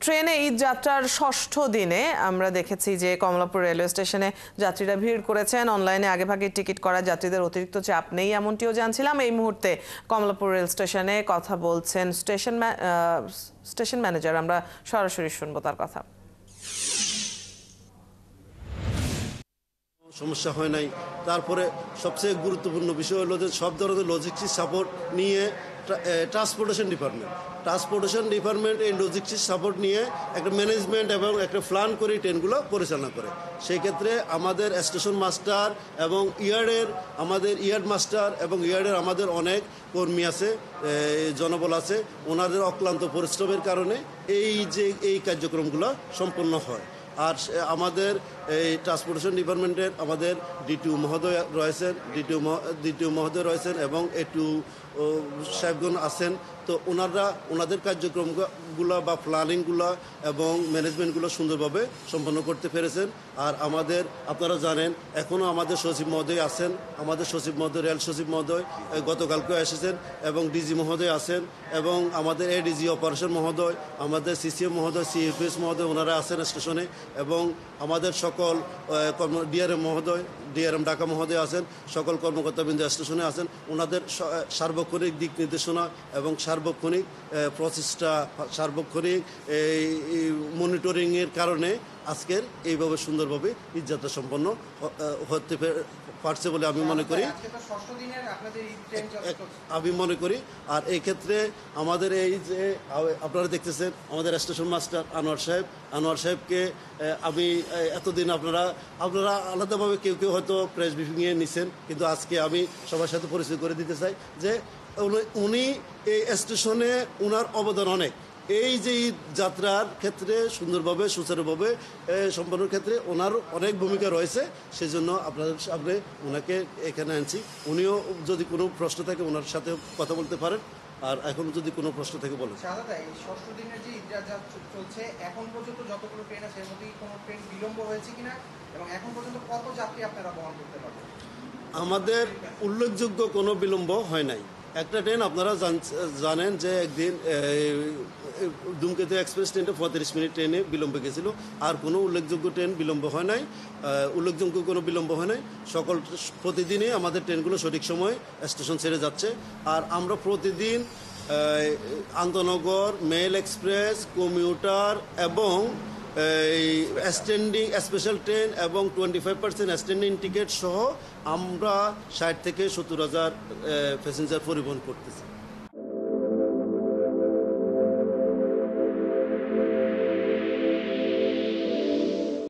ট্রেনে ঈদ যাত্রার ষষ্ঠ দিনে আমরা দেখেছি যে কমলাপুর রেলওয়ে স্টেশনে যাত্রীরা ভিড় করেছেন। অনলাইনে আগেভাগে টিকিট করা যাত্রীদের অতিরিক্ত চাপ নেই এমনটিও জানছিলাম। এই মুহূর্তে কমলাপুর রেল স্টেশনে কথা বলছেন স্টেশন ম্যানেজার। আমরা সরাসরি শুনবো তার কথা। সমস্যা হয় নাই। তারপরে সবচেয়ে গুরুত্বপূর্ণ বিষয় হলো যে সব ধরনের লজিস্টিক্স সাপোর্ট নিয়ে ট্রান্সপোর্টেশন ডিপার্টমেন্ট এই লজিস্টিক্স সাপোর্ট নিয়ে একটা ম্যানেজমেন্ট এবং একটা প্ল্যান করে ট্রেনগুলো পরিচালনা করে। সেই ক্ষেত্রে আমাদের স্টেশন মাস্টার এবং আমাদের ইয়ার্ড মাস্টার এবং ইয়ার্ডের আমাদের অনেক কর্মী আছে, জনবল আছে। ওনাদের অক্লান্ত পরিশ্রমের কারণে এই কার্যক্রমগুলো সম্পন্ন হয়। আর আমাদের এই ট্রান্সপোর্টেশন ডিপার্টমেন্টের আমাদের ডিটিও মহোদয় রয়েছেন এবং একটু সাহেবগণ আছেন। তো ওনাদের কার্যক্রমগুলো বা প্ল্যানিংগুলো এবং ম্যানেজমেন্টগুলো সুন্দরভাবে সম্পন্ন করতে পেরেছেন। আর আপনারা জানেন এখনও আমাদের সচিব মহোদয় আছেন, রেল সচিব মহোদয় গতকালকেও এসেছেন এবং ডিজি মহোদয় আছেন এবং আমাদের এডিজি অপারেশন মহোদয়, আমাদের সিসিএম মহোদয়, সিএফএস মহোদয় ওনারা আছেন স্টেশনে এবং আমাদের সকল ডিআরএম ঢাকা মহোদয় আছেন। সকল কর্মকর্তাবৃন্দ স্টেশনে আছেন। ওনাদের সার্বক্ষণিক দিক নির্দেশনা এবং সার্বক্ষণিক প্রচেষ্টা, সার্বক্ষণিক এই মনিটরিংয়ের কারণে আজকের এইভাবে সুন্দরভাবে ঈদযাত্রা সম্পন্ন হতে পারছে বলে আমি মনে করি। আর এই ক্ষেত্রে আমাদের এই যে আপনারা দেখতেছেন আমাদের স্টেশন মাস্টার আনোয়ার সাহেবকে আমি এতদিন আপনারা আলাদাভাবে কেউ হয়তো প্রেস ব্রিফিংয়ে নিছেন, কিন্তু আজকে আমি সবার সাথে পরিচয় করে দিতে চাই যে উনি এই স্টেশনে ওনার অবদান অনেক। এই যে ঈদ যাত্রার ক্ষেত্রে সুন্দরভাবে সুচারুভাবে সম্পন্নের ক্ষেত্রে ওনার অনেক ভূমিকা রয়েছে। সেই জন্য আপনাদের সামনে ওনাকে এখানে আনছি। উনিও যদি কোনো প্রশ্ন থাকে ওনার সাথে কথা বলতে পারেন। আর এখন যদি কোনো প্রশ্ন থেকে বলেন। ষষ্ঠ দিনের যে ঈদ যাত্রা চলছে, এখন পর্যন্ত যতগুলো ট্রেন আছে এর মধ্যে কোনো ট্রেন বিলম্ব হয়েছে কিনা এবং এখন পর্যন্ত কত যাত্রী আপনারা বহন করতে পারবেন? আমাদের উল্লেখযোগ্য কোনো বিলম্ব হয় নাই। একটা ট্রেন আপনারা জানেন যে একদিন ধূমকেতু এক্সপ্রেস ট্রেনটা 35 মিনিট ট্রেনে বিলম্ব গেছিল। আর কোনো উল্লেখযোগ্য ট্রেন বিলম্ব হয় নাই। প্রতিদিনই আমাদের ট্রেনগুলো সঠিক সময় স্টেশন ছেড়ে যাচ্ছে। আর আমরা প্রতিদিন আন্তনগর, মেল এক্সপ্রেস, কমিউটার এবং স্পেশাল ট্রেন এবং 25% স্ট্যান্ডিং টিকিট সহ আমরা 60 থেকে 70 হাজার প্যাসেঞ্জার পরিবহন করতেছি।